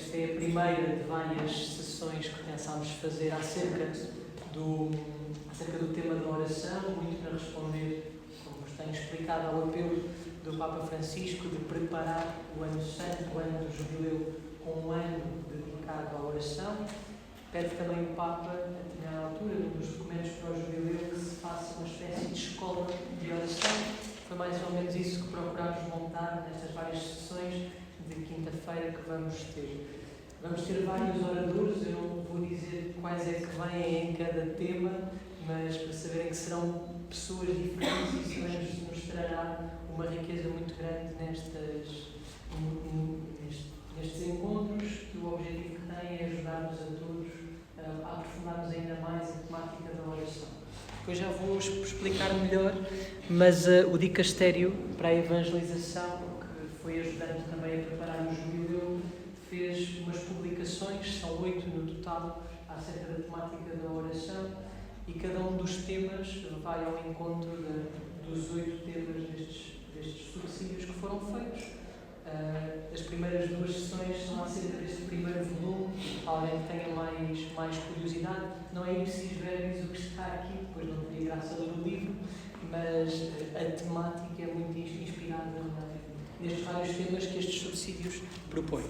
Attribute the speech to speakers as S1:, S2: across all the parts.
S1: Esta é a primeira de várias sessões que pensámos fazer acerca do tema da oração, muito para responder, como vos tenho explicado, ao apelo do Papa Francisco de preparar o ano santo, o ano do jubileu, com um ano dedicado à oração. Pede também o Papa, na altura, num dos documentos para o jubileu, que se faça uma espécie de escola de oração. Foi mais ou menos isso que procurámos montar nestas várias sessões de quinta-feira que vamos ter. Vamos ter vários oradores, eu não vou dizer quais é que vêm em cada tema, mas para saberem que serão pessoas diferentes, isso nos trará uma riqueza muito grande nestes encontros, que o objetivo que têm é ajudar-nos a todos a aprofundarmos ainda mais a temática da oração. Depois já vou explicar melhor, mas o dicastério para a evangelização, que foi ajudando também a preparar o jubileu, fez umas publicações, são 8 no total, acerca da temática da oração, e cada um dos temas vai ao encontro dos 8 temas destes subsídios que foram feitos. As primeiras 2 sessões são acerca deste primeiro volume. Alguém que tenha mais curiosidade, não é ipsis verbis o que está aqui, depois não teria graça ler o livro, mas a temática é muito inspirada nestes vários temas que estes subsídios propõem.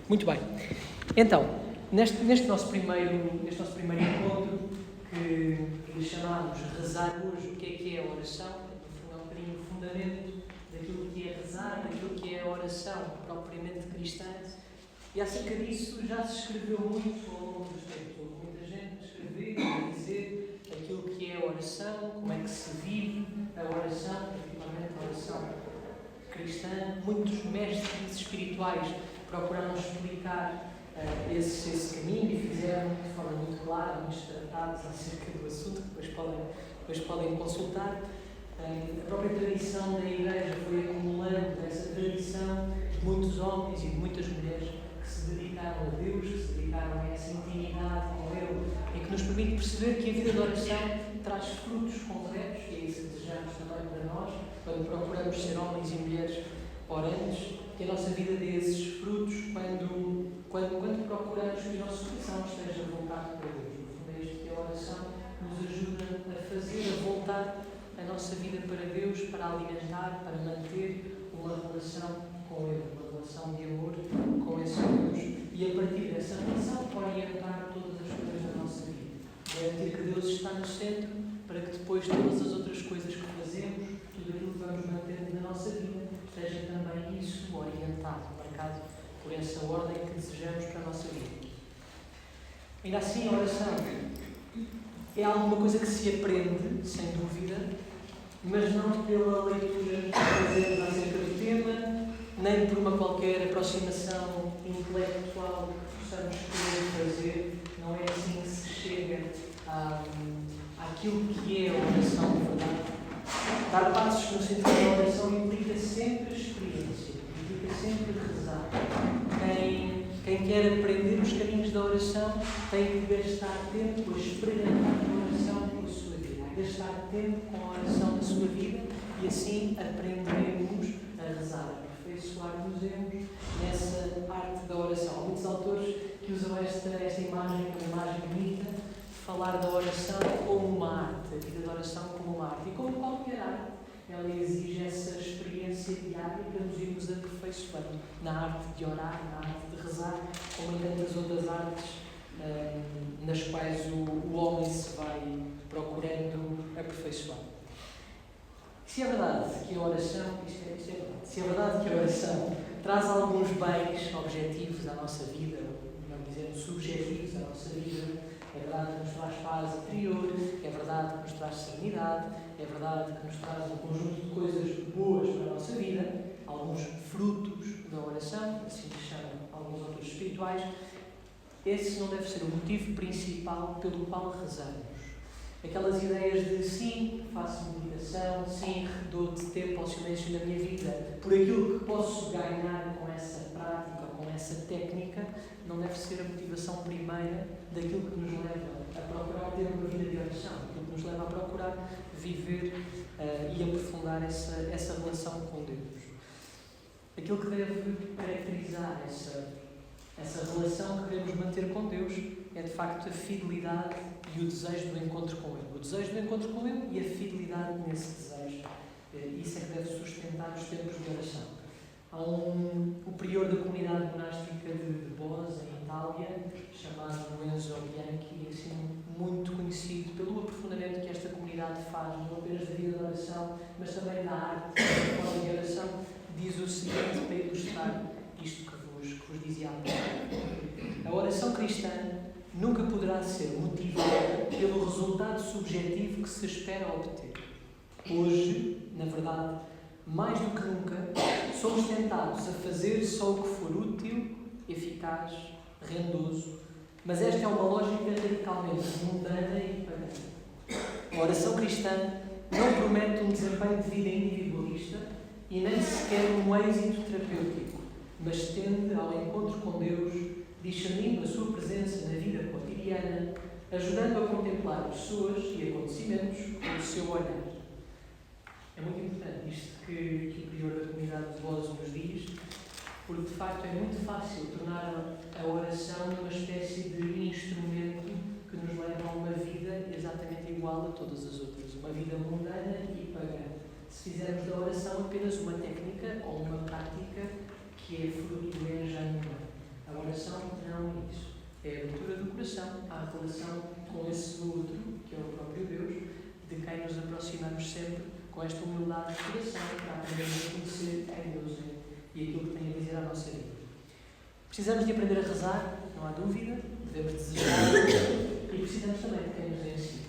S1: Muito bem. Então, neste nosso primeiro encontro, que lhe chamámos Rezar Hoje, o que é a oração? É um bocadinho o fundamento daquilo que é rezar, daquilo que é a oração propriamente cristã. E acerca disso já se escreveu muito ao longo dos tempos. Houve muita gente a escrever, a dizer aquilo que é a oração, como é que se vive a oração, particularmente a oração cristã. Muitos mestres espirituais procuraram explicar esse caminho e fizeram de forma muito clara muitos tratados acerca do assunto, que depois podem consultar. A própria tradição da Igreja foi acumulando essa tradição de muitos homens e de muitas mulheres que se dedicaram a Deus, que se dedicaram a essa intimidade com Ele e que nos permite perceber que a vida de oração traz frutos concretos, e é isso que desejamos também para nós, quando procuramos ser homens e mulheres orantes, que a nossa vida dê esses frutos quando procuramos que o nosso coração esteja voltado para Deus. No fundo é isto que a oração nos ajuda a fazer, a voltar a nossa vida para Deus, para alimentar, para manter uma relação com Ele, uma relação de amor com esse Deus. E a partir dessa relação orientar todas as coisas da nossa vida. Garantir que Deus está no centro, para que depois todas as outras coisas que fazemos, tudo aquilo que vamos mantendo na nossa vida, esteja também isso orientado, marcado por essa ordem que desejamos para a nossa vida. Ainda assim, a oração é alguma coisa que se aprende, sem dúvida, mas não pela leitura que fazemos acerca do tema, nem por uma qualquer aproximação intelectual que possamos querer fazer. Não é assim que se chega àquilo que é a oração de verdade. Dar passos no sentido da oração implica sempre experiência, implica sempre rezar. Quem quer aprender os caminhos da oração tem que gastar tempo a experimentar a oração com a sua vida, gastar tempo com a oração da sua vida, e assim aprenderemos a rezar, a aperfeiçoar-nos nessa arte da oração. Há muitos autores que usam esta imagem, uma imagem bonita, de falar da oração como uma arte, a vida da oração como uma arte. E como qualquer arte, ela exige essa experiência diária para nos irmos aperfeiçoando na arte de orar, na arte de rezar, como em tantas outras artes nas quais o homem se vai procurando aperfeiçoar. Se é verdade que a oração, se é verdade que a oração traz alguns bens objetivos à nossa vida, não dizendo subjetivos à nossa vida, é verdade que nos traz paz interior, é verdade que nos traz serenidade, é verdade que nos traz um conjunto de coisas boas para a nossa vida, alguns frutos da oração, assim se chamam alguns autores espirituais. Esse não deve ser o motivo principal pelo qual rezamos. Aquelas ideias de sim, faço meditação, sim, dou tempo ao silêncio na minha vida, por aquilo que posso ganhar com essa prática, com essa técnica, não deve ser a motivação primeira daquilo que nos leva a procurar ter uma vida de oração, aquilo que nos leva a procurar viver e aprofundar essa relação com Deus. Aquilo que deve caracterizar Essa relação que queremos manter com Deus é de facto a fidelidade e o desejo do encontro com Ele. O desejo do encontro com Ele e a fidelidade nesse desejo. Isso é que deve sustentar os tempos de oração. Há o prior da comunidade monástica de Bose, em Itália, chamado Enzo Bianchi, assim, muito conhecido pelo aprofundamento que esta comunidade faz, não apenas da vida de oração, mas também da arte, da forma de oração, diz o seguinte para ilustrar isto que vos dizia há pouco. A oração cristã nunca poderá ser motivada pelo resultado subjetivo que se espera obter. Hoje, na verdade, mais do que nunca, somos tentados a fazer só o que for útil, eficaz, rendoso, mas esta é uma lógica radicalmente mundana e pagã. A oração cristã não promete um desempenho de vida individualista e nem sequer um êxito terapêutico, mas tende ao encontro com Deus, discernindo a sua presença na vida cotidiana, ajudando a contemplar pessoas e acontecimentos com o seu olhar. É muito importante isto que o prior da comunidade de Bose nos diz, porque de facto é muito fácil tornar a oração uma espécie de instrumento que nos leva a uma vida exatamente igual a todas as outras, uma vida mundana e pagã. Se fizermos da oração apenas uma técnica ou uma prática que é fruto do engenho humano. A oração não é isso. É a abertura do coração à relação com esse outro, que é o próprio Deus, de quem nos aproximamos sempre com esta humildade de coração para aprendermos a conhecer em Deus e aquilo que tem a dizer à nossa vida. Precisamos de aprender a rezar, não há dúvida, devemos desejar e precisamos também de quem nos ensina.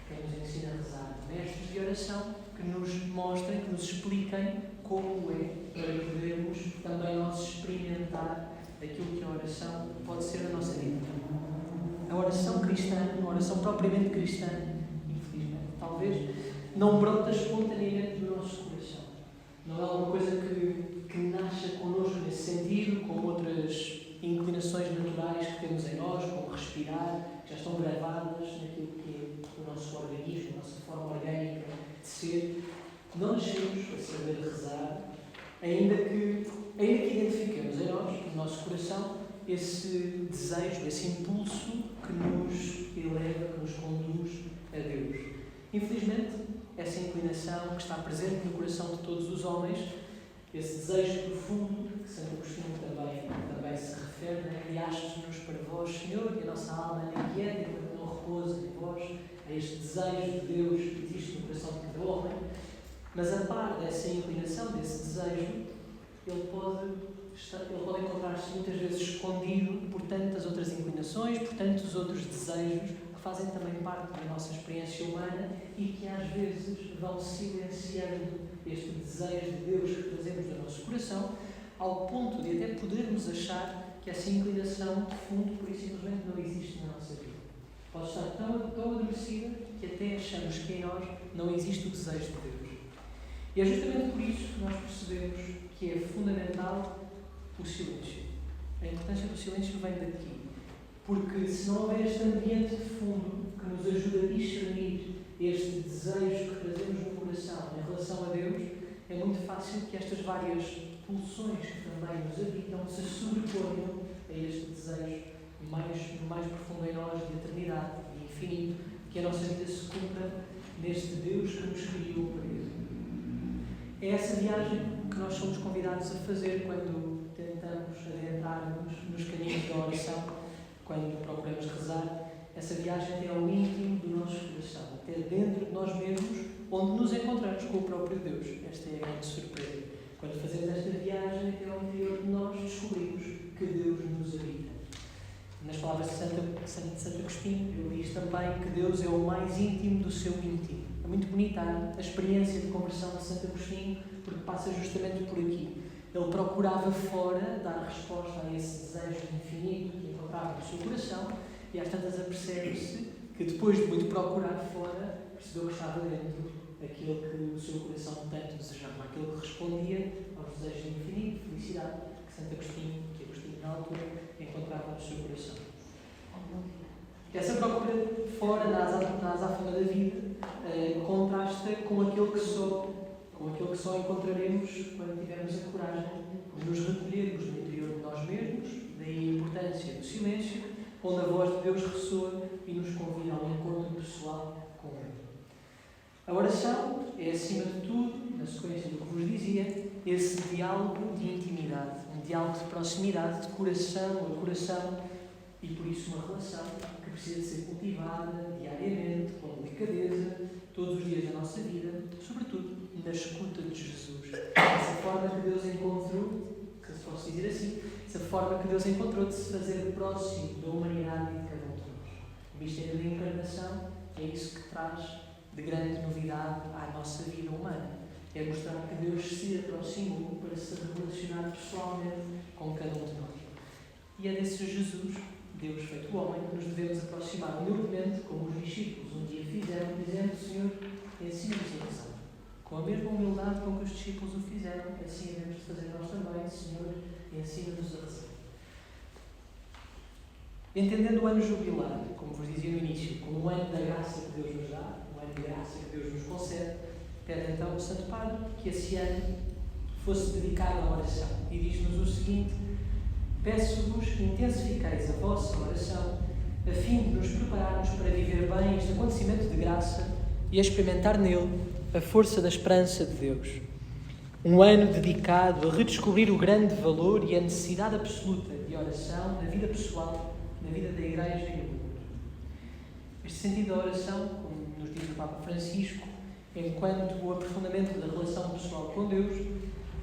S1: Quem nos ensina a rezar, mestres de oração que nos mostrem, que nos expliquem como é para podermos também nós experimentar aquilo que a oração pode ser na nossa vida. A oração cristã, a oração propriamente cristã, infelizmente, talvez não brota espontaneamente do nosso coração. Não é alguma coisa que nasça connosco nesse sentido, com outras inclinações naturais que temos em nós, como respirar, que já estão gravadas naquilo que é o nosso organismo, a nossa forma orgânica de ser. Não nascemos a saber rezar, ainda que identifiquemos em nós, no nosso coração, esse desejo, esse impulso que nos eleva, que nos conduz a Deus. Infelizmente, essa inclinação que está presente no coração de todos os homens, esse desejo profundo, que Santo Agostinho também se refere, né? Criastes-nos para vós, Senhor, e a nossa alma nem quieta, enquanto não repousa em vós, a este desejo de Deus que existe no coração de cada homem. Mas a par dessa inclinação, desse desejo, ele pode encontrar-se muitas vezes escondido por tantas outras inclinações, por tantos outros desejos que fazem também parte da nossa experiência humana e que às vezes vão silenciando este desejo de Deus que trazemos do nosso coração, ao ponto de até podermos achar que essa inclinação de fundo, por isso simplesmente não existe na nossa vida. Pode estar tão adormecida que até achamos que em nós não existe o desejo de Deus. E é justamente por isso que nós percebemos que é fundamental o silêncio. A importância do silêncio vem daqui. Porque se não houver este ambiente de fundo que nos ajuda a discernir este desejo que trazemos no coração em relação a Deus, é muito fácil que estas várias pulsões que também nos habitam se sobreponham a este desejo mais profundo em nós de eternidade e infinito, que a nossa vida se cumpra neste Deus que nos criou para Ele. É essa viagem que nós somos convidados a fazer quando tentamos adentrar-nos nos caminhos da oração, quando procuramos rezar, essa viagem até ao íntimo do nosso coração, até dentro de nós mesmos, onde nos encontramos com o próprio Deus. Esta é a grande surpresa. Quando fazemos esta viagem até ao interior de nós, descobrimos que Deus nos habita. Nas palavras de Santo Agostinho, eu li também que Deus é o mais íntimo do seu íntimo. É muito bonita a experiência de conversão de Santo Agostinho, porque passa justamente por aqui. Ele procurava fora dar resposta a esse desejo infinito que encontrava no seu coração e às tantas apercebe-se que depois de muito procurar fora, percebeu que estava dentro aquilo que o seu coração tanto desejava, aquilo que respondia aos desejos de infinito, de felicidade que Agostinho na altura encontrava no seu coração. Essa procura fora da azáfama da vida contrasta com aquilo que só encontraremos quando tivermos a coragem de nos recolhermos no interior de nós mesmos, daí a importância do silêncio, onde a voz de Deus ressoa e nos convida ao encontro pessoal com Ele. A oração é, acima de tudo, na sequência do que vos dizia, esse diálogo de intimidade, um diálogo de proximidade, de coração a coração, e por isso uma relação que precisa de ser cultivada diariamente, com delicadeza, todos os dias da nossa vida, sobretudo na escuta de Jesus. Essa forma que Deus encontrou, se posso dizer assim, essa forma que Deus encontrou de se fazer próximo da humanidade e de cada um de nós. O mistério da encarnação é isso que traz de grande novidade à nossa vida humana. É mostrar que Deus se aproximou para se relacionar pessoalmente com cada um de nós. E é desse Jesus, Deus feito homem, que nos devemos aproximar humildemente, como os discípulos um dia fizeram, dizendo: Senhor, ensina-nos a rezar. Com a mesma humildade com que os discípulos o fizeram, assim devemos de fazer nós também: Senhor, ensina-nos a rezar. Entendendo o ano jubilar, como vos dizia no início, como um ano da graça que Deus nos dá, um ano de graça que Deus nos concede, pede então o Santo Padre que esse ano fosse dedicado à oração. E diz-nos o seguinte: peço-vos que intensifiqueis a vossa oração, a fim de nos prepararmos para viver bem este acontecimento de graça e a experimentar nele a força da esperança de Deus. Um ano dedicado a redescobrir o grande valor e a necessidade absoluta de oração na vida pessoal, na vida da Igreja e no mundo. Este sentido da oração, como nos diz o Papa Francisco, enquanto o aprofundamento da relação pessoal com Deus,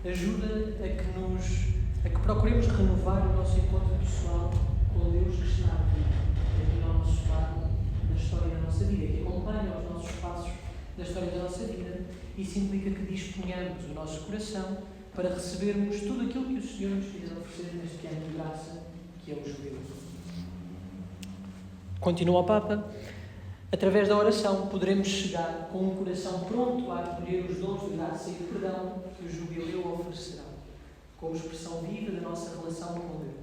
S1: ajuda a que procuremos renovar o nosso encontro pessoal com Deus que está aqui ao nosso lado na história da nossa vida, que acompanha os nossos passos da história da nossa vida. Isso implica que disponhamos o nosso coração para recebermos tudo aquilo que o Senhor nos quiser oferecer neste ano de graça, que é o jubileu. Continua o Papa: através da oração poderemos chegar com um coração pronto a acolher os dons de graça e de perdão que o jubileu oferecerá, como expressão viva da nossa relação com Deus.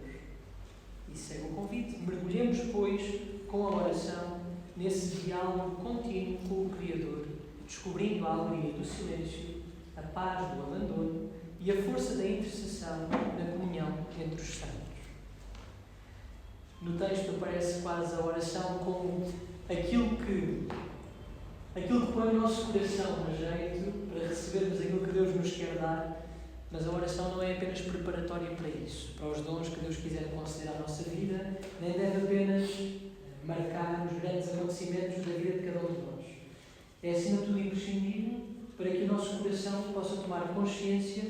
S1: E segue o convite: mergulhemos, pois, com a oração nesse diálogo contínuo com o Criador, descobrindo a alegria do silêncio, a paz do abandono e a força da intercessão na comunhão entre os santos. No texto aparece quase a oração como aquilo que põe o nosso coração a jeito para recebermos aquilo que Deus nos quer dar. Mas a oração não é apenas preparatória para isso, para os dons que Deus quiser conceder à nossa vida, nem deve apenas marcar os grandes acontecimentos da vida de cada um de nós. É, acima de tudo, imprescindível para que o nosso coração possa tomar consciência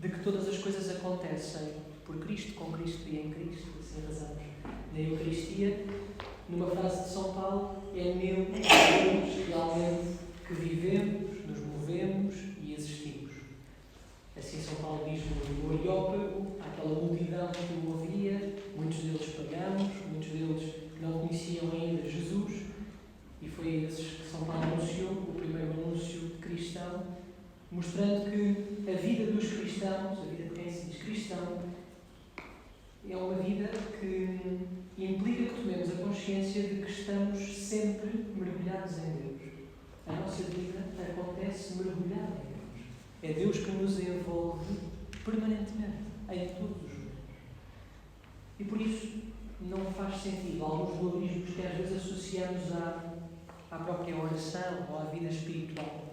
S1: de que todas as coisas acontecem por Cristo, com Cristo e em Cristo, assim rezamos na Eucaristia. Numa frase de São Paulo: é nele realmente que vivemos, nos movemos e existimos. Assim São Paulo diz no Areópago, àquela multidão que o ouvia, muitos deles pagãos, muitos deles que não conheciam ainda Jesus, e foi a esses que São Paulo anunciou, o primeiro anúncio cristão, mostrando que a vida dos cristãos, a vida de quem se diz cristão, é uma vida que implica que tomemos a consciência de que estamos sempre mergulhados em Deus. A nossa vida acontece mergulhada em Deus. É Deus que nos envolve permanentemente, em todos os momentos. E por isso não faz sentido alguns dualismos que às vezes associamos à própria oração ou à vida espiritual.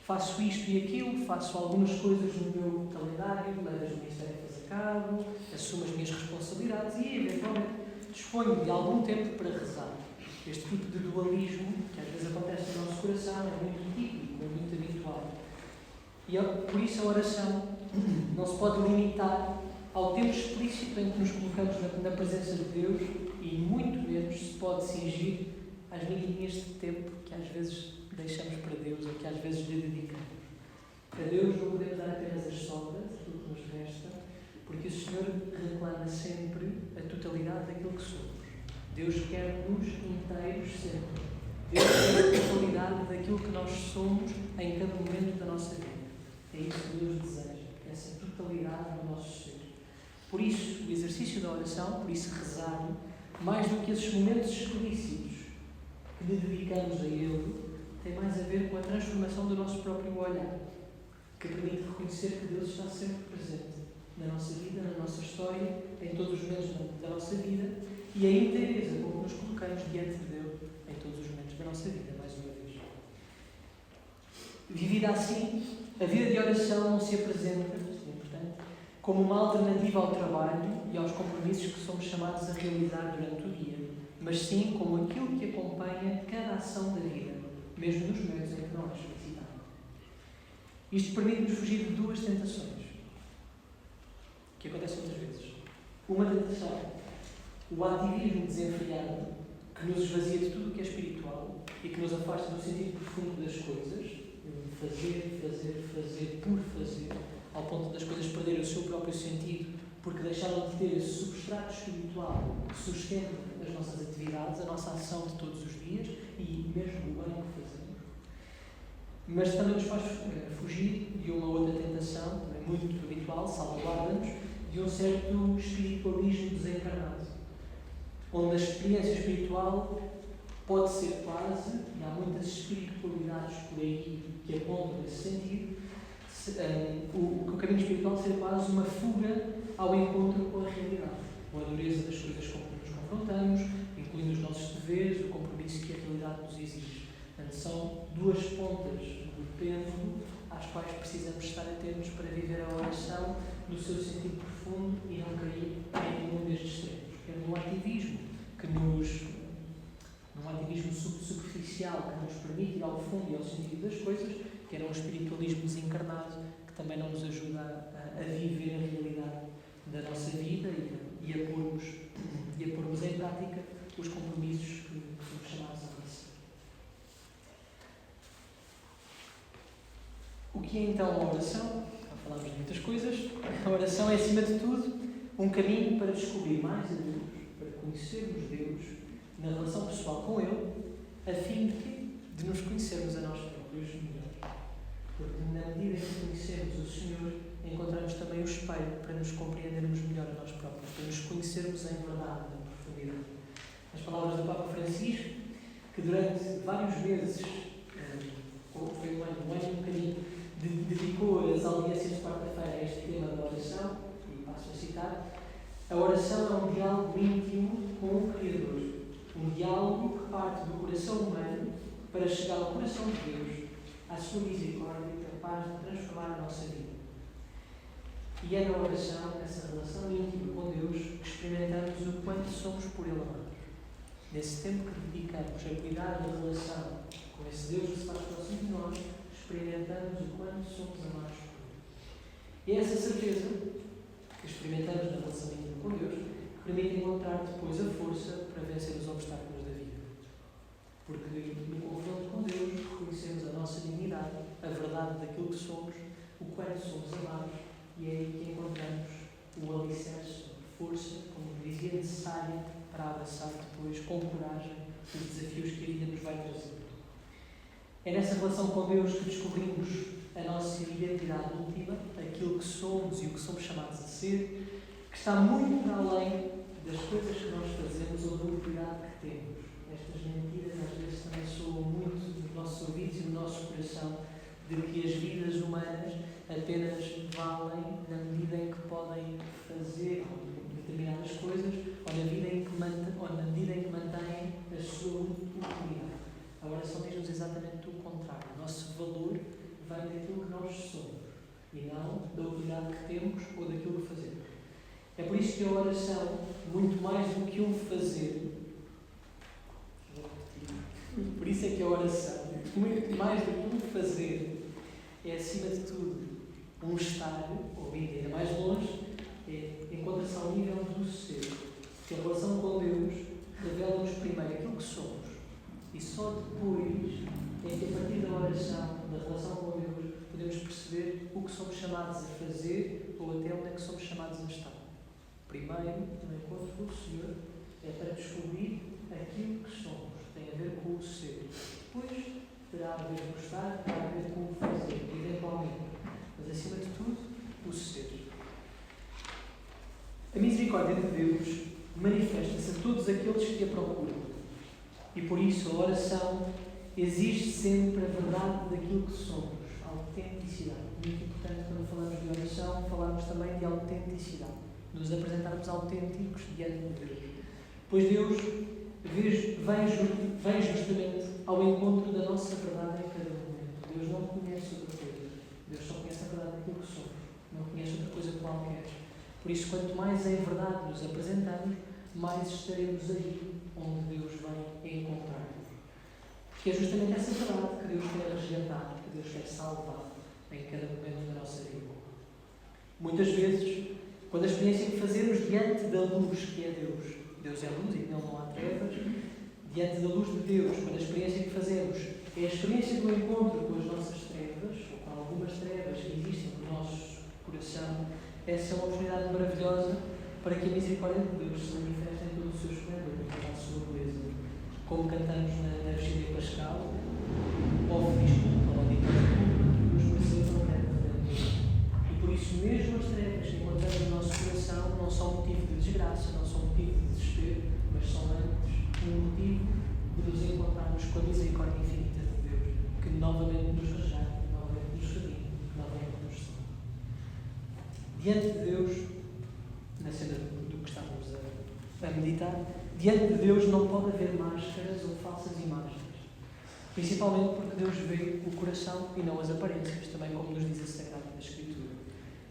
S1: Faço isto e aquilo, faço algumas coisas no meu calendário, levo as minhas tarefas a cabo, assumo as minhas responsabilidades e, eventualmente, disponho de algum tempo para rezar. Este tipo de dualismo, que às vezes acontece no nosso coração, é muito típico, é muito habitual. E por isso a oração não se pode limitar ao tempo explícito em que nos colocamos na presença de Deus e muito menos se pode cingir às minutinhas de tempo que às vezes deixamos para Deus ou que às vezes lhe dedicamos. A Deus não podemos dar apenas as sobras, aquilo que nos resta, porque o Senhor reclama sempre a totalidade daquilo que somos. Deus quer-nos inteiros sempre. Deus quer a totalidade daquilo que nós somos em cada momento da nossa vida. É isso que Deus deseja, essa totalidade do nosso ser. Por isso, o exercício da oração, por isso rezar, mais do que esses momentos explícitos que lhe dedicamos a Ele, tem mais a ver com a transformação do nosso próprio olhar, que permite reconhecer que Deus está sempre presente na nossa vida, na nossa história, em todos os momentos da nossa vida, e a inteireza como nos colocamos diante de Deus em todos os momentos da nossa vida, mais uma vez. Vivida assim, a vida de oração não se apresenta, isto é importante, como uma alternativa ao trabalho e aos compromissos que somos chamados a realizar durante o dia, mas sim como aquilo que acompanha cada ação da vida, mesmo nos momentos em que não as solicitamos. Isto permite-nos fugir de duas tentações, que acontecem muitas vezes. Uma tentação, o ativismo desenfreado, que nos esvazia de tudo o que é espiritual e que nos afasta do sentido profundo das coisas, fazer, por fazer, ao ponto das coisas perderem o seu próprio sentido, porque deixaram de ter esse substrato espiritual que sustenta as nossas atividades, a nossa ação de todos os dias e mesmo o bem que fazemos. Mas também nos faz fugir de uma outra tentação, também muito habitual, salvaguarda-nos, de um certo espiritualismo desencarnado, onde a experiência espiritual pode ser quase, e há muitas espiritualidades por aí que apontam nesse sentido, o caminho espiritual ser quase uma fuga ao encontro com a realidade, com a dureza das coisas com que nos confrontamos, incluindo os nossos deveres, o compromisso que a realidade nos exige. Portanto, são duas pontas do pêndulo às quais precisamos estar atentos para viver a oração no seu sentido profundo e não cair em nenhum destes extremos. Quer num ativismo num ativismo superficial que nos permite ir ao fundo e ao sentido das coisas, quer um espiritualismo desencarnado que também não nos ajuda a viver a realidade da nossa vida e a pormos em prática os compromissos que somos chamados a vencer. O que é então a oração? Já falámos de muitas coisas. A oração é, acima de tudo, um caminho para descobrir mais a Deus, para conhecermos Deus na relação pessoal com Ele, a fim de nos conhecermos a nós próprios melhor. Porque na medida em que conhecemos o Senhor, encontramos também o espelho para nos compreendermos melhor a nós próprios, para nos conhecermos em verdade, na profundidade. As palavras do Papa Francisco, que durante vários meses, foi um ano e um bocadinho, dedicou as audiências de quarta-feira a este tema da oração, e passo a citar: a oração é um diálogo íntimo com o Criador, um diálogo que parte do coração humano para chegar ao coração de Deus, à sua misericórdia capaz de transformar a nossa vida. E é na oração, nessa relação íntima com Deus, que experimentamos o quanto somos por Ele amados. Nesse tempo que dedicamos a cuidar da relação com esse Deus que se faz próximo de nós, experimentamos o quanto somos amados por Ele. E é essa certeza que experimentamos na relação íntima com Deus que permite encontrar depois a força para vencer os obstáculos da vida. Porque no confronto com Deus reconhecemos a nossa dignidade, a verdade daquilo que somos, o quanto somos amados, e é aí que encontramos o alicerce, a força, como dizia, necessária para abraçar depois com coragem os desafios que a vida nos vai trazer. É nessa relação com Deus que descobrimos a nossa identidade última, aquilo que somos e o que somos chamados a ser, que está muito para além das coisas que nós fazemos ou da utilidade que temos. Estas mentiras às vezes também soam muito nos nossos ouvidos e no nosso coração, de que as vidas humanas apenas valem na medida em que podem fazer determinadas coisas ou na medida em que mantêm a sua utilidade. A oração diz-nos exatamente o contrário. O nosso valor vem daquilo que nós somos e não da utilidade que temos ou daquilo que fazemos. É por isso que a oração, muito mais do que um fazer, por isso é que a oração, muito mais do que um fazer, é acima de tudo um estar, ou ainda mais longe, encontra-se ao nível do ser. Porque a relação com Deus revela-nos primeiro aquilo que somos e só depois é que, a partir da oração, da relação com Deus, podemos perceber o que somos chamados a fazer ou até onde é que somos chamados a estar. Primeiro, no encontro com o Senhor, é para descobrir aquilo que somos. Tem a ver com o ser. Depois, terá a ver com o estar, terá a ver com o fazer, eventualmente. Mas, acima de tudo, o ser. A misericórdia de Deus manifesta-se a todos aqueles que a procuram. E, por isso, a oração exige sempre a verdade daquilo que somos, Autenticidade. Muito importante quando falamos de oração, falarmos também de autenticidade. Nos apresentarmos autênticos diante de Deus. Pois Deus vem justamente ao encontro da nossa verdade em cada momento. Deus não conhece outra coisa. Deus só conhece a verdade daquilo que somos. Não conhece outra coisa qualquer. Por isso, quanto mais em verdade nos apresentamos, mais estaremos aí onde Deus vem encontrar-nos. Porque é justamente essa verdade que Deus quer resgatar, que Deus quer salvar em cada momento da nossa vida. Muitas vezes, quando a experiência que fazemos diante da luz que é Deus, Deus é luz e nele não há trevas, diante da luz de Deus, quando a experiência que fazemos é a experiência do encontro com as nossas trevas, ou com algumas trevas que existem no nosso coração, essa é uma oportunidade maravilhosa para que a misericórdia de Deus se manifeste em todo o seu esplendor, em toda a sua beleza. Como cantamos na vigília pascal, ó feliz culpa, ó dita da culpa, que nos mereceu não quer Deus. E por isso mesmo as trevas que encontramos no nosso coração não são motivo de desgraça, não são motivo de desespero, mas são antes um motivo de nos encontrarmos com a misericórdia infinita de Deus, que novamente nos resgata, que novamente nos redime, que novamente nos salva. Diante de Deus, na cena do que estávamos a meditar, diante de Deus não pode haver máscaras ou falsas imagens. Principalmente porque Deus vê o coração e não as aparências, também como nos diz a Sagrada Escritura.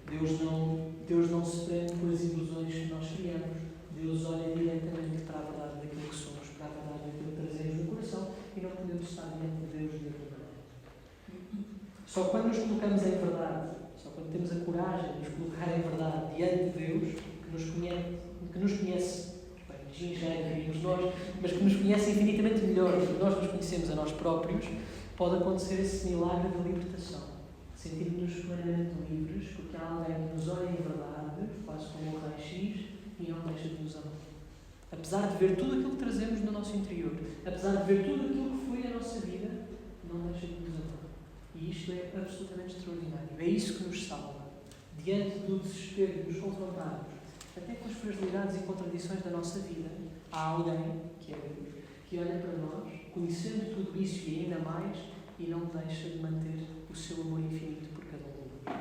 S1: Deus não se prende por as ilusões que nós criamos. Deus olha diretamente para a verdade daquilo que somos, para a verdade daquilo que trazemos no coração e não podemos estar diante de Deus de outra maneira. Só quando nos colocamos em verdade, só quando temos a coragem de nos colocar em verdade diante de Deus, que nos conhece, diríamos nós, mas que nos conhece infinitamente melhor do que nós nos conhecemos a nós próprios, pode acontecer esse milagre de libertação. Sentirmos-nos plenamente livres, porque há alguém que nos olha em verdade, quase como um raio-x, e não deixa de nos amar. Apesar de ver tudo aquilo que trazemos no nosso interior, apesar de ver tudo aquilo que foi a nossa vida, não deixa de nos amar. E isto é absolutamente extraordinário. É isso que nos salva. Diante do desespero de nos confrontarmos, até com as fragilidades e contradições da nossa vida, há alguém, que é Deus, que olha para nós, conhecendo tudo isso e ainda mais, e não deixa de manter o seu amor infinito por cada um de nós.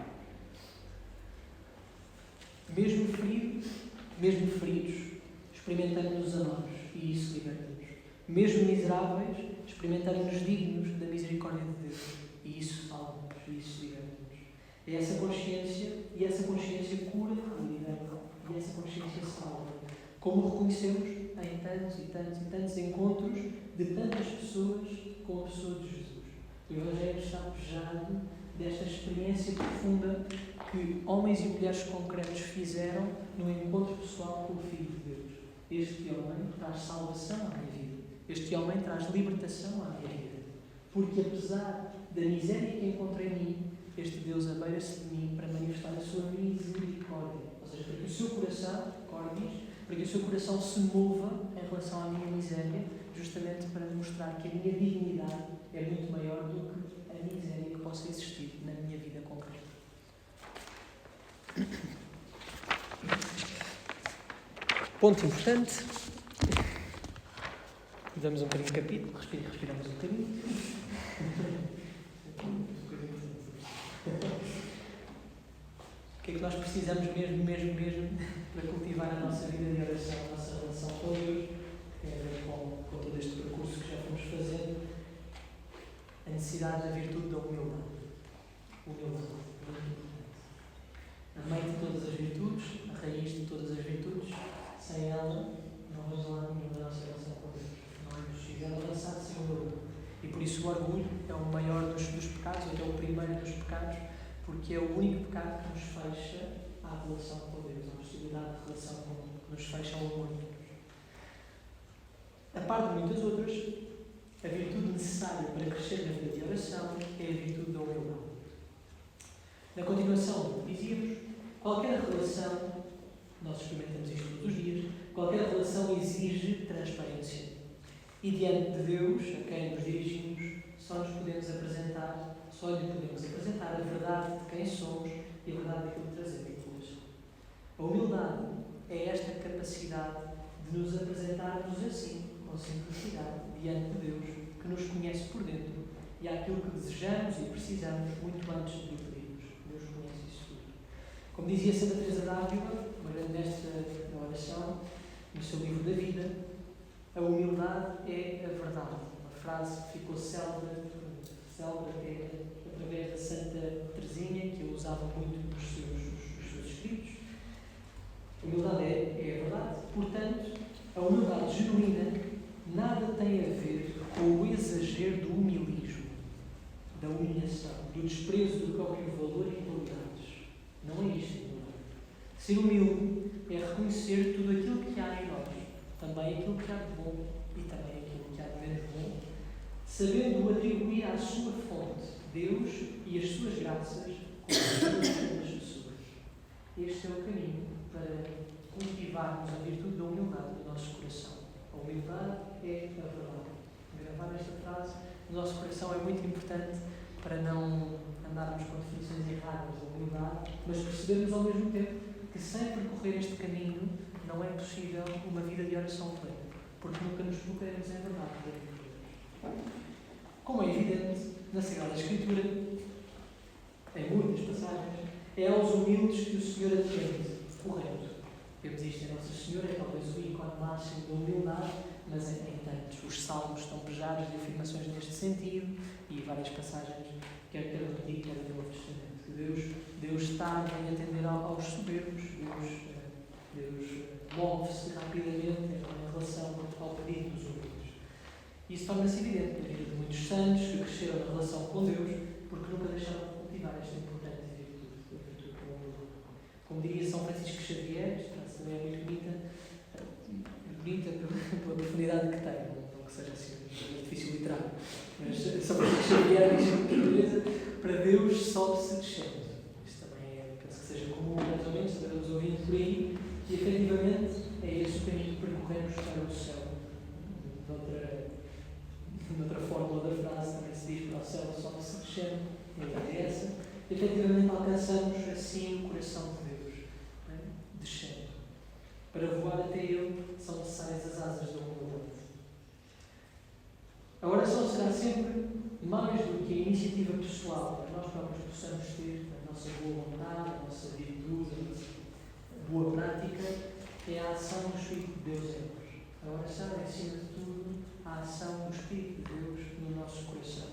S1: Mesmo feridos, experimentamos-nos amados, e isso liberta-nos. Mesmo miseráveis, experimentamos-nos dignos da misericórdia de Deus, e isso salva-nos, e isso liberta-nos. É essa consciência, e essa consciência cura e liberta, e essa consciência salva. Como reconhecemos em tantos e tantos e tantos encontros de tantas pessoas com a pessoa de Jesus. O Evangelho está pejado desta experiência profunda que homens e mulheres concretos fizeram no encontro pessoal com o Filho de Deus. Este homem traz salvação à minha vida. Este homem traz libertação à minha vida. Porque apesar da miséria que encontrei em mim, este Deus abeira-se de mim para manifestar a sua misericórdia. Ou seja, para que o seu coração, para que o seu coração se mova em relação à minha miséria, justamente para mostrar que a minha dignidade é muito maior do que a miséria que possa existir na minha vida concreta. Ponto importante. Damos um bocadinho de capítulo, respiramos um bocadinho. O que é que nós precisamos mesmo para cultivar a nossa vida de oração, a nossa relação com Deus, que tem a ver com todo este percurso que já fomos fazendo? A necessidade da virtude da humildade. Humildade, muito importante. A mãe de todas as virtudes, a raiz de todas as virtudes, sem ela não vamos lá nenhuma da nossa relação com Deus. Não é possível avançar sem humildade. E por isso o orgulho é o maior dos pecados, ou é o primeiro dos pecados, porque é o único pecado que nos fecha à relação com Deus, à possibilidade de relação com Deus, que nos fecha ao amor de Deus. A par de muitas outras, a virtude necessária para crescer na vida de oração é a virtude da humildade. Na continuação, dizíamos, qualquer relação, nós experimentamos isto todos os dias, qualquer relação exige transparência. E diante de Deus, a quem nos dirigimos, só lhe podemos apresentar a verdade de quem somos e a verdade daquilo que trazemos no coração. A humildade é esta capacidade de nos apresentarmos assim, com simplicidade, diante de Deus, que nos conhece por dentro e àquilo que desejamos e precisamos muito antes de o pedirmos. Deus conhece isso tudo. Como dizia Santa Teresa d'Ávila, uma grande mestra da oração, no seu livro da vida, a humildade é a verdade. Uma frase que ficou célebre até através da Santa Teresinha, que eu usava muito nos seus escritos. A humildade é a verdade. Portanto, a humildade genuína nada tem a ver com o exagero do humilismo, da humilhação, do desprezo do próprio valor e qualidades. Não é isto, humildade. Ser humilde é reconhecer tudo aquilo que há em nós, também aquilo que há de bom e também aquilo que há de menos bom, sabendo atribuir à sua fonte, Deus e as suas graças, como as pessoas. Este é o caminho para cultivarmos a virtude da humildade no nosso coração. A humildade é a verdade. Gravar esta frase no nosso coração é muito importante para não andarmos com definições erradas da humildade, mas percebermos ao mesmo tempo que sem percorrer este caminho não é possível uma vida de oração plena, porque nunca nos colocaremos em verdade diante de Deus. Como é evidente, na Sagrada Escritura, em muitas passagens, é aos humildes que o Senhor atende, correto. Vemos isto em Nossa Senhora, é talvez o ícone máximo da humildade, mas em tantos. Os salmos estão pejados de afirmações neste sentido e várias passagens que eu quero repetir, quer no Novo Testamento. Deus está a atender aos soberbos, Deus move-se rapidamente em relação ao pedido dos humildes. Isso torna-se evidente na vida de muitos santos que cresceram na relação com Deus, porque nunca deixaram de cultivar esta importante virtude da humildade. Como diria São Francisco Xavier, esta frase também é muito bonita pela profundidade que tem, não que seja assim um artifício literário, mas São Francisco Xavier diz com clareza: para Deus sobe-se descendo. Isto também penso que seja comum, mais ou menos, estaremos ouvindo por aí, e efetivamente é esse o caminho que percorremos para o céu. Noutra fórmula da frase também se diz: para o céu sobe-se descendo, e a verdade é essa. Efetivamente alcançamos assim o coração de Deus, descendo. Para voar até Ele são necessárias as asas da humildade. A oração será sempre mais do que a iniciativa pessoal, que nós próprios possamos ter a nossa boa vontade, a nossa virtude, a nossa boa prática, é a ação do Espírito de Deus em nós. A oração é, acima de tudo, a ação do Espírito de Deus no nosso coração,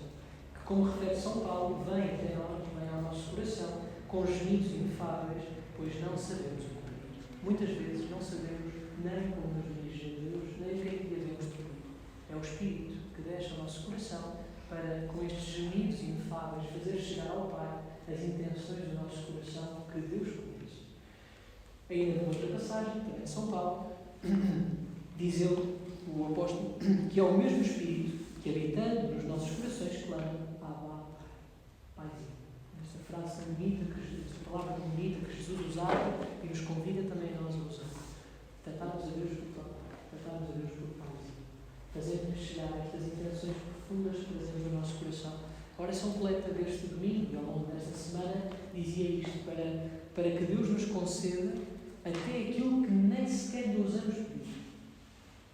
S1: que, como refere São Paulo, vem até nós, vem ao nosso coração, com gemidos inefáveis, pois não sabemos o que pedir. Muitas vezes não sabemos nem como nos dirigir a Deus, nem o que é que devemos pedir. É o Espírito que deixa o nosso coração para, com estes gemidos inefáveis, fazer chegar ao Pai as intenções do nosso coração que Deus conhece. Ainda numa outra passagem, também São Paulo, diz ele, o apóstolo, que é o mesmo Espírito que, habitando nos nossos corações, clama: Abba, Paizinho. Esta frase tão bonita, esta palavra tão bonita que Jesus usava e nos convida também a nós a usar. Tratarmos a Deus por Pai, tratarmos a Deus por Paizinho. Fazendo-nos chegar estas intenções profundas que trazemos no nosso coração. A oração coleta deste domingo e ao longo desta semana dizia isto: para que Deus nos conceda até aquilo que nem sequer ousamos pedir.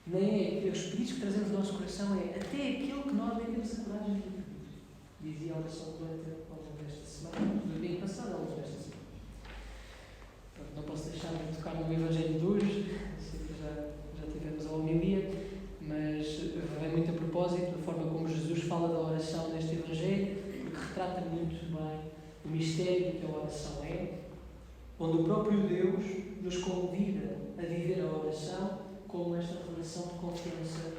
S1: Nem é os pedidos que trazemos no nosso coração, é até aquilo que nós nem temos a coragem de pedir. Dizia a oração coleta ao longo desta semana, no domingo passado, ao longo desta semana. Não posso deixar de tocar no Evangelho de hoje, sei que já tivemos a homilia, mas vem muito a propósito da forma como Jesus fala da oração neste Evangelho, porque retrata muito bem o mistério que a oração é, onde o próprio Deus nos convida a viver a oração como esta relação de confiança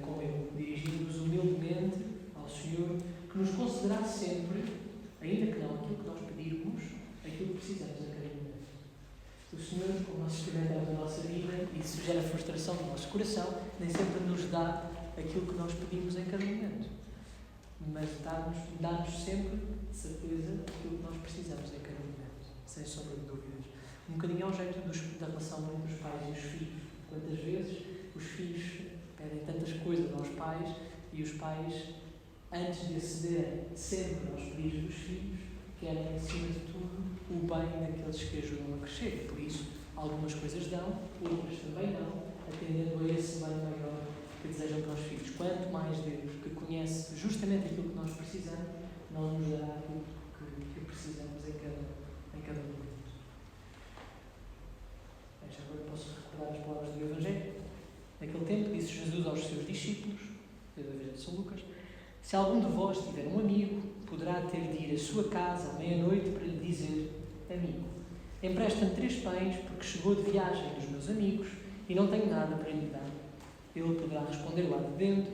S1: com Ele, dirigindo-nos humildemente ao Senhor, que nos concederá sempre, ainda que não aquilo que nós pedirmos, aquilo que precisamos a cada momento. O Senhor, como nosso experimentador da nossa vida, e isso gera frustração no nosso coração, nem sempre nos dá aquilo que nós pedimos em cada momento, mas dá-nos sempre certeza daquilo que nós precisamos em cada momento, sem sombra de dúvidas. Um bocadinho ao jeito da relação entre os pais e os filhos. Quantas vezes os filhos pedem tantas coisas aos pais e os pais, antes de acederem sempre aos pedidos dos filhos, querem, acima de tudo, o bem daqueles que ajudam a crescer. Por isso, algumas coisas dão, outras também não, atendendo a esse bem maior que desejam para os filhos. Quanto mais Deus, que conhece justamente aquilo que nós precisamos, precisamos em cada momento. Bem, já agora posso recordar as palavras do Evangelho. Naquele tempo disse Jesus aos seus discípulos, do Evangelho de São Lucas: se algum de vós tiver um amigo, poderá ter de ir à sua casa à meia-noite para lhe dizer: amigo, empresta-me 3 pães, porque chegou de viagem dos meus amigos e não tenho nada para lhe dar. Ele poderá responder lá de dentro: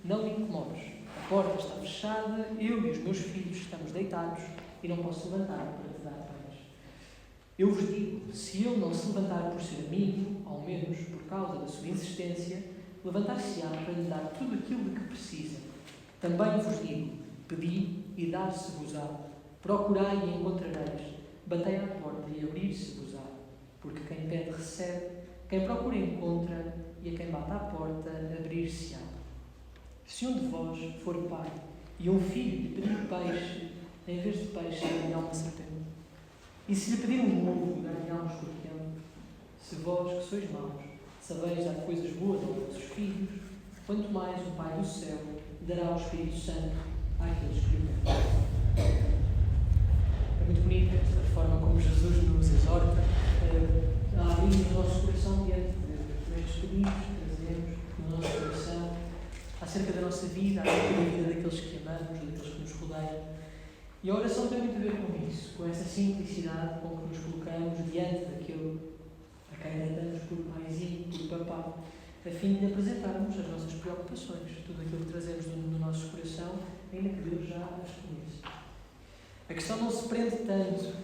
S1: não me incomodes, a porta está fechada, eu e os meus filhos estamos deitados e não posso levantar para te dar pães. Eu vos digo, se ele não se levantar por ser amigo, ao menos por causa da sua insistência, levantar-se-á para lhe dar tudo aquilo de que precisa. Também vos digo, pedi e dar-se-vos-á, procurai e encontrareis, batei à porta e abrir-se-vos-á, porque quem pede recebe, quem procura encontra, e a quem bate à porta abrir-se-á. Se um de vós for pai e um filho lhe pedir peixe, em vez de peixe, dar-lhe-á uma serpente. E se lhe pedir um ovo, dar-lhe-á um escorpião. Se vós, que sois maus, sabeis dar coisas boas aos vossos filhos, quanto mais o Pai do céu dará o Espírito Santo àqueles que lhe pedem. É muito bonita esta forma como Jesus nos exorta a abrir o nosso coração diante de Deus. Com estes pedidos que trazemos no nosso coração, acerca da nossa vida, acerca da vida daqueles que amamos, daqueles que nos rodeiam. E a oração tem muito a ver com isso, com essa simplicidade com que nos colocamos diante daquele a quem damos por paizinho, por papá, a fim de apresentarmos as nossas preocupações, tudo aquilo que trazemos no nosso coração, ainda que Deus já as conheça. A questão não se prende tanto,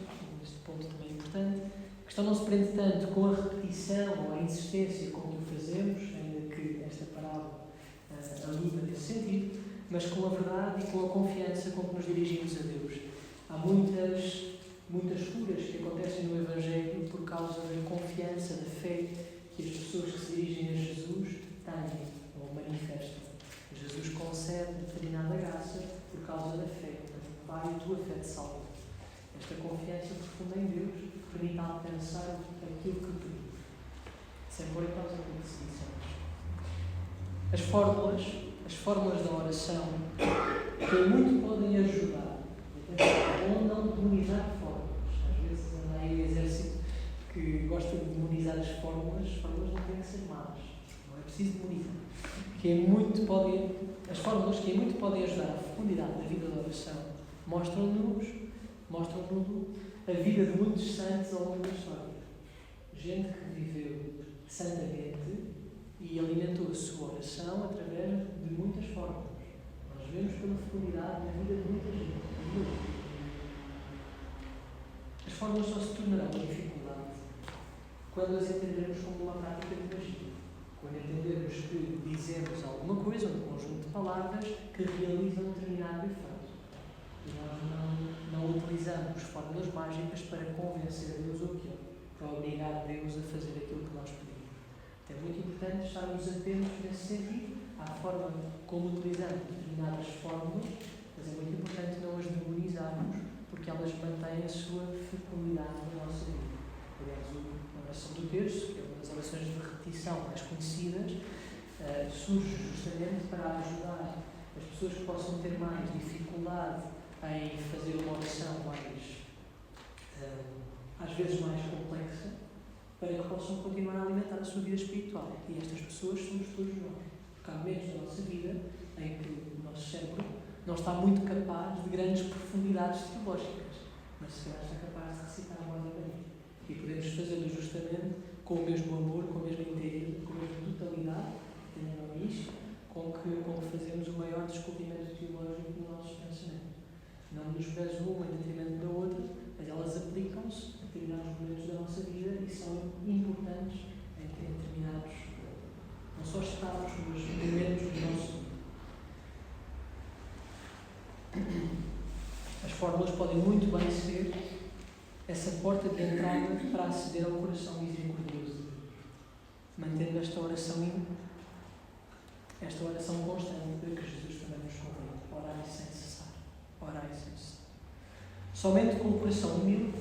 S1: este ponto também é importante, a questão não se prende tanto com a repetição ou a insistência como o fazemos, ainda que esta parábola aluda nesse sentido, mas com a verdade e com a confiança com que nos dirigimos a Deus. Há muitas curas que acontecem no Evangelho por causa da confiança, da fé que as pessoas que se dirigem a Jesus têm ou manifestam. Jesus concede determinada graça por causa da fé. Vai, a tua fé te salva. Esta confiança profunda em Deus permite alcançar aquilo que pedimos, sem pôr em causa aquilo que se dissemos. As fórmulas da oração que muito podem ajudar. É bom não demonizar fórmulas. Às vezes anda aí o exército que gosta de demonizar as fórmulas não têm que ser más. Não é preciso demonizar. As fórmulas que muito podem ajudar a profundidade da vida da oração mostram-nos a vida de muitos santos ao longo da história. Gente que viveu santamente e alimentou a sua oração através de muitas fórmulas. Nós vemos pela fecundidade na vida de muita gente. As fórmulas só se tornarão uma dificuldade quando as entendermos como uma prática de magia. Quando entendermos que dizemos alguma coisa, um conjunto de palavras que realizam determinado efeito. E nós não utilizamos fórmulas mágicas para convencer a Deus ou aquilo, para obrigar Deus a fazer aquilo que nós pedimos. É muito importante estarmos atentos nesse sentido, à forma como utilizamos determinadas fórmulas, mas é muito importante não as demonizarmos, porque elas mantêm a sua fecundidade na nossa vida. Aliás, a oração do terço, que é uma das orações de repetição mais conhecidas, surge justamente para ajudar as pessoas que possam ter mais dificuldade em fazer uma oração às vezes mais complexa, para que possam continuar a alimentar a sua vida espiritual. E estas pessoas somos todos nós. Porque há momentos da nossa vida em que o nosso cérebro não está muito capaz de grandes profundidades teológicas, mas se calhar está capaz de recitar a ordem da Maria. E podemos fazê-lo justamente com o mesmo amor, com a mesma inteireza, com a mesma totalidade, entendendo isto, com que fazemos o maior descobrimento teológico do nosso pensamento. Não nos pese uma em detrimento da outra, mas elas aplicam-se a determinados momentos da nossa vida e são importantes em determinados, não só estados, mas momentos do nosso vida. As fórmulas podem muito bem ser essa porta de entrada para aceder ao coração misericordioso de Deus, mantendo esta oração constante de que Jesus também nos convida. Orai sem cessar. Orai sem cessar. Somente com o coração humilde,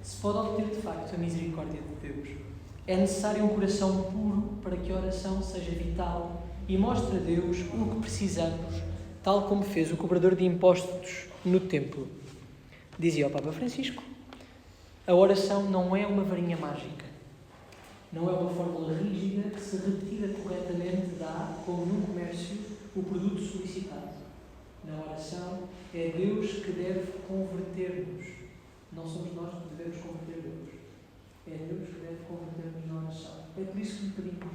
S1: se pode obter de facto a misericórdia de Deus. É necessário um coração puro para que a oração seja vital e mostre a Deus o que precisamos, tal como fez o cobrador de impostos no templo. Dizia o Papa Francisco, a oração não é uma varinha mágica. Não é uma fórmula rígida que, se repetida corretamente, dá, como num comércio, o produto solicitado. Na oração, é Deus que deve converter-nos. Não somos nós que devemos converter Deus. É Deus que deve converter-nos na oração. É por isso que lhe pedimos.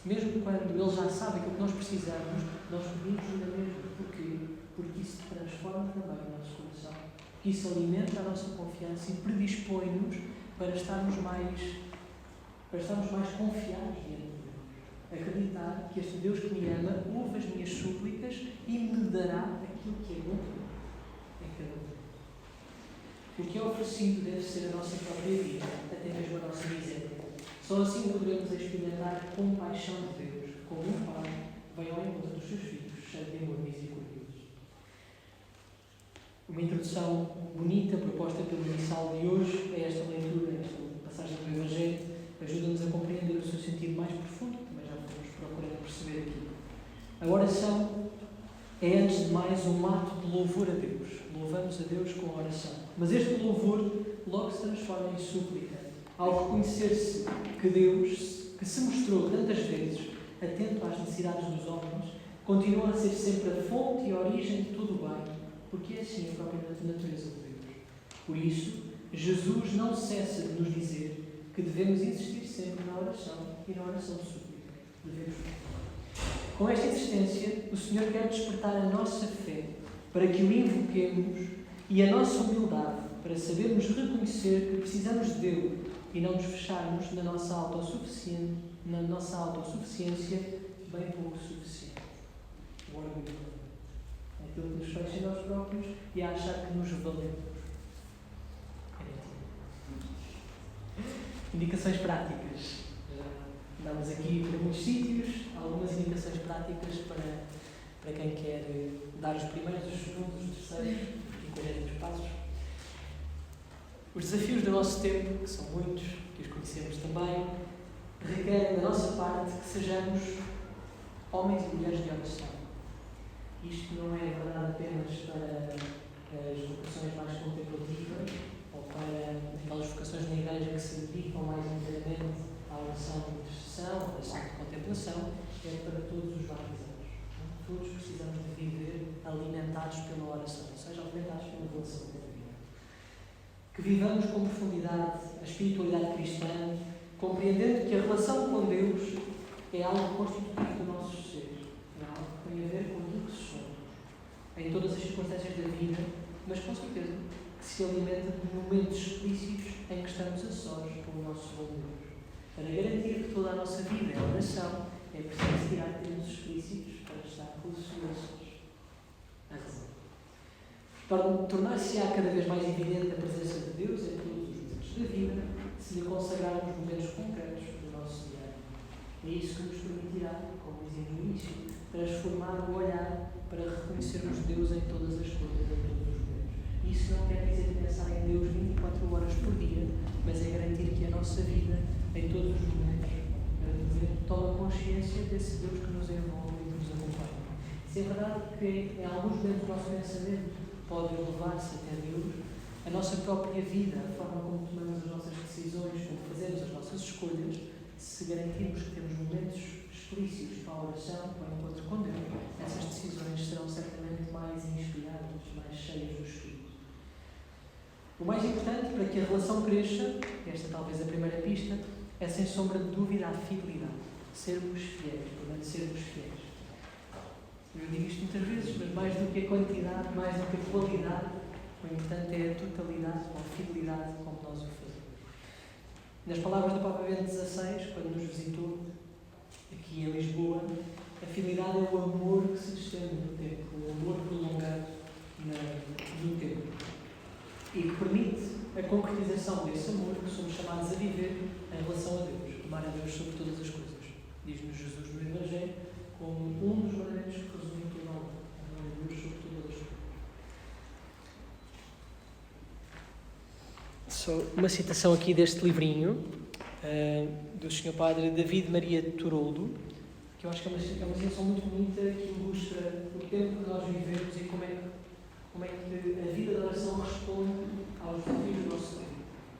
S1: Mesmo quando Ele já sabe aquilo que nós precisamos, nós pedimos ainda mesmo. Porquê? Porque isso transforma também o nosso coração. Isso alimenta a nossa confiança e predispõe-nos para estarmos mais confiados diante de Deus. Acreditar que este Deus que me ama ouve as minhas súplicas e me dará aquilo que é bom em cada um. O que é oferecido deve ser a nossa própria vida, até mesmo a nossa miséria. Só assim poderemos experimentar a compaixão de Deus, como um pai vem ao encontro dos seus filhos, cheio de amor misericordioso. Uma introdução bonita proposta pelo missal de hoje a esta leitura, a esta passagem do Evangelho, ajuda-nos a compreender o seu sentido mais profundo, que também já fomos procurando perceber aqui. A oração é, antes de mais, um ato de louvor a Deus. Louvamos a Deus com a oração. Mas este louvor logo se transforma em súplica, ao reconhecer-se que Deus, que se mostrou tantas vezes atento às necessidades dos homens, continua a ser sempre a fonte e a origem de todo o bem, porque é assim a própria natureza de Deus. Por isso, Jesus não cessa de nos dizer que devemos insistir sempre na oração e na oração de súplica. Devemos. Com esta insistência, o Senhor quer despertar a nossa fé para que o invoquemos e a nossa humildade para sabermos reconhecer que precisamos dele e não nos fecharmos na nossa autossuficiência, bem pouco suficiente. O orgulho. Aquilo que nos fecha em nós próprios e a achar que nos valemos. Indicações práticas. Já damos aqui por muitos sítios algumas indicações práticas para quem quer dar os primeiros, os segundos, os terceiros e 40 passos. Os desafios do nosso tempo, que são muitos, que os conhecemos também, requerem da nossa parte que sejamos homens e mulheres de oração. Isto não é verdade apenas para as vocações mais contemplativas ou para aquelas vocações na igreja que se dedicam mais inteiramente à oração de intercessão, à oração de contemplação, é para todos os batizados. Todos precisamos de viver alimentados pela oração, ou seja, alimentados pela relação com a vida. Que vivamos com profundidade a espiritualidade cristã, compreendendo que a relação com Deus é algo constitutivo do nosso ser, é algo que tem a ver com aquilo que somos, em todas as circunstâncias da vida, mas com certeza que se alimenta de momentos explícitos em que estamos a sós com o nosso bom Deus. Para garantir que toda a nossa vida é oração, é preciso tirar tempos explícitos para estar com os senhores. Tornar-se-á cada vez mais evidente a presença de Deus em todos os momentos da vida, se lhe consagrarmos momentos concretos do nosso diário. É isso que nos permitirá, como dizia no início, transformar o olhar para reconhecermos Deus em todas as coisas, em todos os momentos. Isso não quer dizer pensar em Deus 24 horas por dia, mas é garantir que a nossa vida, em todos os momentos, toma consciência desse Deus que nos envolve e que nos acompanha. Se é verdade que em alguns momentos do nosso pensamento pode levar-se até Deus, a nossa própria vida, a forma como tomamos as nossas decisões, como fazemos as nossas escolhas, se garantirmos que temos momentos explícitos para a oração, para o encontro com Deus, essas decisões serão certamente mais inspiradas, mais cheias do Espírito. O mais importante para que a relação cresça, esta talvez a primeira pista, é sem sombra de dúvida a fidelidade. Sermos fiéis, permanecermos fiéis. Eu digo isto muitas vezes, mas mais do que a quantidade, mais do que a qualidade, o importante é a totalidade ou a fidelidade como nós o fazemos. Nas palavras do Papa Bento XVI, quando nos visitou aqui em Lisboa, a fidelidade é o amor que se estende no tempo, o amor prolongado no tempo. E que permite a concretização desse amor que somos chamados a viver em relação a Deus, amar a Deus sobre todas as coisas. Diz-nos Jesus no Evangelho como um dos mandamentos que resume todo o amor, amar a Deus sobre todas as coisas. Só uma citação aqui deste livrinho do Sr. Padre David Maria Turoldo, que eu acho que é uma citação muito bonita que ilustra o tempo que nós vivemos e como é como é que a vida de oração responde aos desafios do nosso tempo.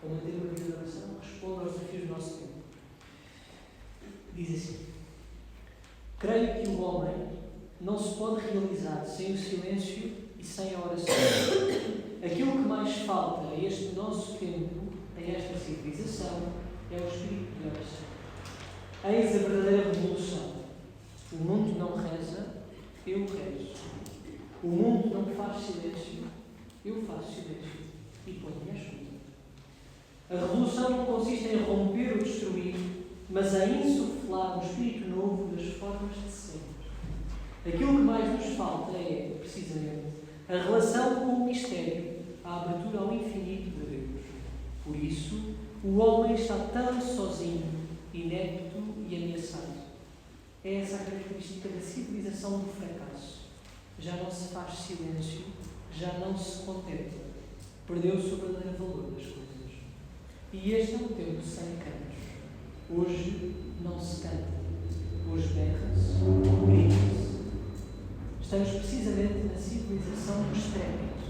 S1: Como manter uma vida de oração responde aos desafios do nosso tempo. Diz assim: creio que o homem não se pode realizar sem o silêncio e sem a oração. Aquilo que mais falta a este nosso tempo, a esta civilização, é o espírito de oração. Eis a verdadeira revolução. O mundo não reza, eu rezo. O mundo não faz silêncio, eu faço silêncio e ponho-me à escuta. A revolução não consiste em romper ou destruir, mas em insuflar um espírito novo das formas de sempre. Aquilo que mais nos falta é, precisamente, a relação com o mistério, a abertura ao infinito de Deus. Por isso, o homem está tão sozinho, inepto e ameaçado. É essa a característica da civilização do fracasso. Já não se faz silêncio, já não se contempla. Perdeu-se o verdadeiro valor das coisas. E este é um tempo sem cantos. Hoje não se canta. Hoje berra-se, grita-se. Estamos precisamente na civilização do estrépito.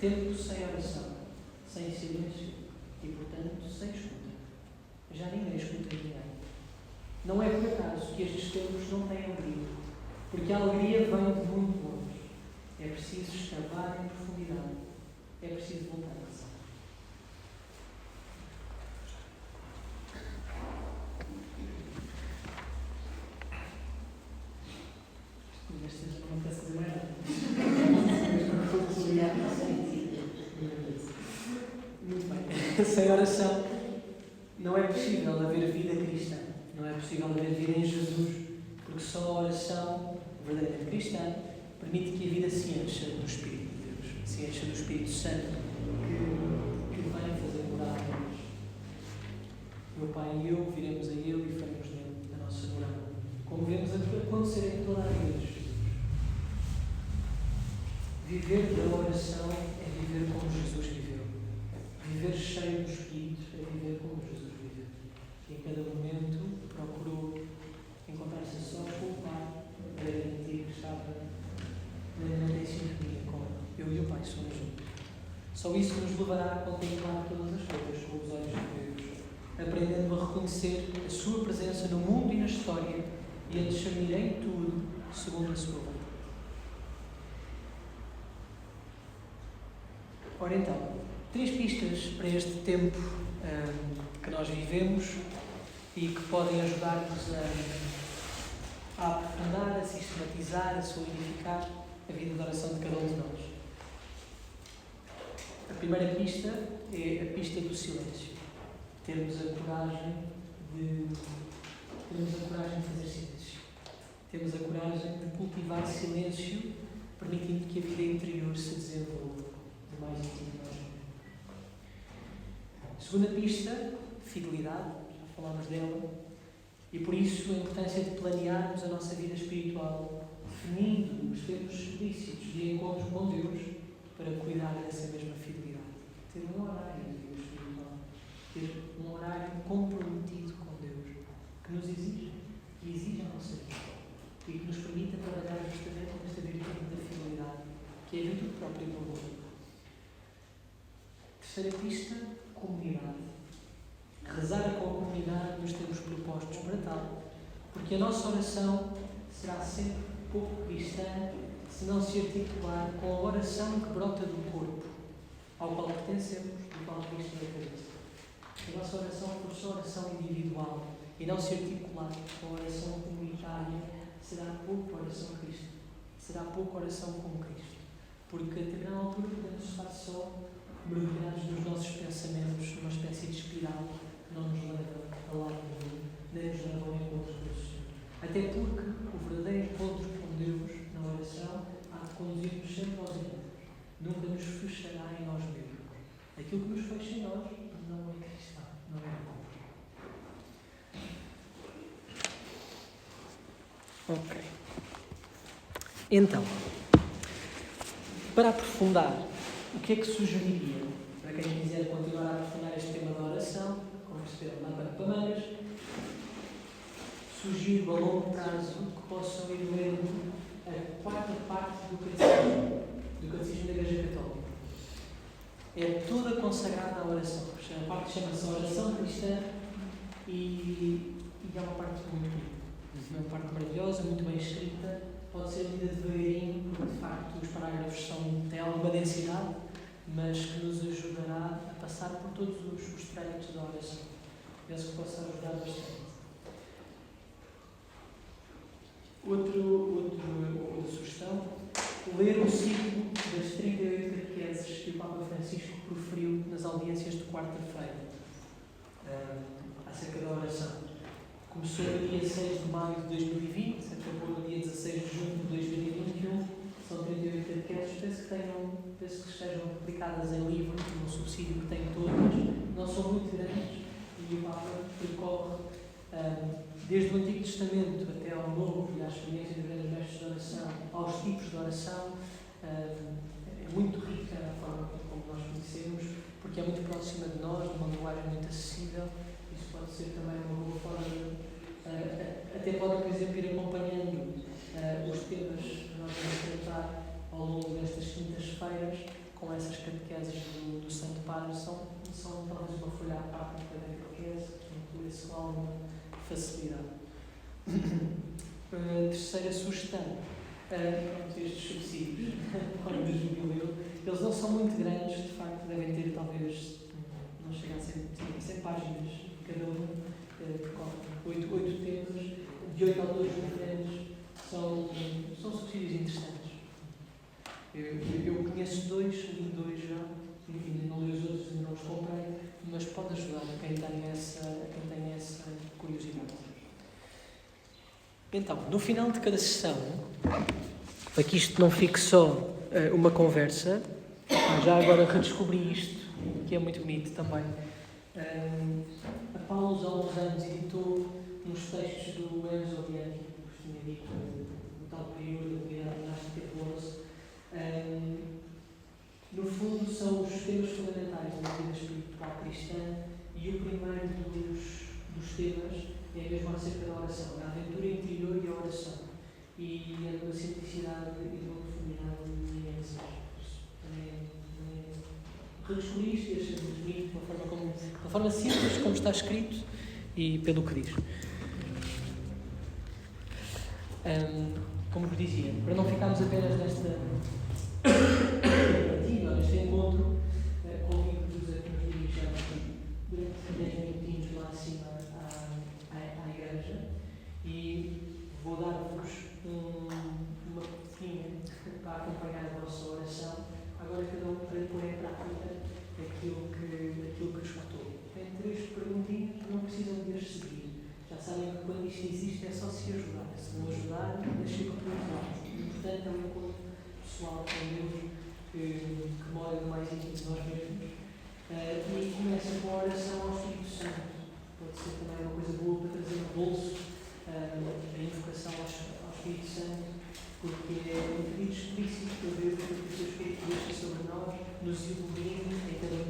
S1: Tempo sem oração, sem silêncio e, portanto, sem escuta. Já ninguém escuta ninguém. Não é por acaso que estes tempos não têm alegria, porque a alegria vem de muito longe. É preciso escavar em profundidade. É preciso voltar a rezar. Não peço fazer mais nada. Muito bem. Sem oração não é possível haver vida cristã. Não é possível haver vida em Jesus, porque só a oração verdadeiramente cristã permite que a vida se encha do Espírito de Deus, se encha do Espírito Santo que vem fazer morada em nós. O meu Pai e eu viremos a Ele e faremos nele a nossa morada, como vemos acontecer em toda a vida dos filhos. Viver da oração é viver como Jesus viveu. Viver cheio do Espírito é viver como Jesus viveu. E em cada momento procurou encontrar-se só com o Pai para garantir que estava em sintonia com Ele. Eu e o Pai somos juntos. Só isso nos levará a contemplar todas as coisas com os olhos de Deus, aprendendo a reconhecer a sua presença no mundo e na história e a discernir em tudo segundo a sua vontade. Ora então, 3 pistas para este tempo que nós vivemos e que podem ajudar-nos a aprofundar, a sistematizar, a solidificar a vida de oração de cada um de nós. A primeira pista é a pista do silêncio. Termos a coragem de fazer silêncio. Temos a coragem de cultivar silêncio, permitindo que a vida interior se desenvolva de mais íntimo de nós mesmos. Segunda pista, fidelidade. Já falámos dela. E por isso a importância de planearmos a nossa vida espiritual, definindo os tempos explícitos de encontro com Deus para cuidar dessa mesma fidelidade. Ter um horário de vida espiritual. Ter um horário comprometido com Deus, que nos exige, que exige a nossa vida e que nos permita trabalhar justamente nesta virtude da fidelidade, que é a virtude própria do amor. Terceira pista, comunidade. Rezar com a comunidade nos tempos propostos para tal, porque a nossa oração será sempre pouco cristã se não se articular com a oração que brota do corpo, ao qual pertencemos, do qual Cristo é a cabeça. Se a nossa oração for só oração individual e não se articular com a oração comunitária, será pouco oração cristã, será pouco oração com Cristo, porque a determinada altura podemos estar só mergulhados nos nossos pensamentos, numa espécie de espiral que não nos leva a lado nenhum, nem nos leva ao encontro com o Senhor. Até porque o verdadeiro encontro com Deus na oração há de conduzir-nos sempre aos encontros. Nunca nos fechará em nós mesmos. Aquilo que nos fecha em nós não é cristão, não é bom. Ok. Então, para aprofundar, o que é que sugeriria para quem quiser continuar a aprofundar este tema da oração, como perceberam, dá para pamangas, sugiro a longo prazo que possam ir lendo a 4ª parte do Catecismo da Igreja consagrada à oração. A parte chama-se oração cristã e é uma parte muito bonita. É uma parte maravilhosa, muito bem escrita, pode ser lida devagarinho, porque de facto os parágrafos têm alguma densidade, mas que nos ajudará a passar por todos os trâmites da oração. Penso que possa ajudar bastante. Outra sugestão, ler o ciclo das 38 catequeses que o Papa Francisco proferiu nas audiências de quarta-feira, acerca da oração. Começou no dia 6 de maio de 2020, acabou no dia 16 de junho de 2021, são 38 catequeses, penso que estejam publicadas em livro, no subsídio que tem todas, não são muito grandes, e o Papa percorre desde o Antigo Testamento até ao Novo e à experiência dos grandes mestres de oração, aos tipos de oração. É muito rica a forma como nós conhecemos, porque é muito próxima de nós, de uma linguagem muito acessível. Isso pode ser também uma boa forma de. Até pode, por exemplo, ir acompanhando os temas que nós vamos tratar ao longo destas quintas-feiras com essas catequeses do Santo Padre. São talvez uma folha à parte de cada catequese, que inclui esse com alguma facilidade. Terceira sugestão. Estes subsídios, quando do jubileu, eles não são muito grandes, de facto, devem ter talvez, não chegam a ser 100 páginas cada um, percorre 8 temas, de 8 autores diferentes, são subsídios interessantes. Eu conheço 2, li 2 já, ainda não li os outros, ainda não os comprei, mas pode ajudar a quem tem essa curiosidade. Então, no final de cada sessão, para que isto não fique só uma conversa, já agora redescobri isto, que é muito bonito também. A Paulus, há uns anos, editou uns textos do Enzo Bianchi, que vos tinha dito, do tal período da comunidade monástica Peloso. No fundo, são os temas fundamentais da vida espiritual cristã, e o primeiro dos temas é mesmo acerca da oração, a aventura interior e a oração, e é de uma simplicidade e de uma profundidade imensas. Redescobri isto e achei muito bonito, de uma forma simples, como está escrito e pelo que diz. Como vos dizia, para não ficarmos apenas neste encontro, convido-vos a que nos dirigamos durante 10 minutinhos máximo à igreja, e vou dar-vos uma folhinha para acompanhar a vossa oração. Agora cada um para pôr em prática aquilo que escutou. Tem 3 perguntinhas, não precisam de as seguir. Já sabem que quando isto existe é só se ajudar. Se não ajudar, deixem para todos nós. O importante é o encontro pessoal com Deus que mora no mais íntimo de nós mesmos. E começa com a oração ao Espírito Santo. Pode ser também uma coisa boa para trazer no bolso a invocação ao Espírito Santo, porque é um pedido explícito para Deus, para que o seu Espírito deixe sobre nós, nos iluminando em cada um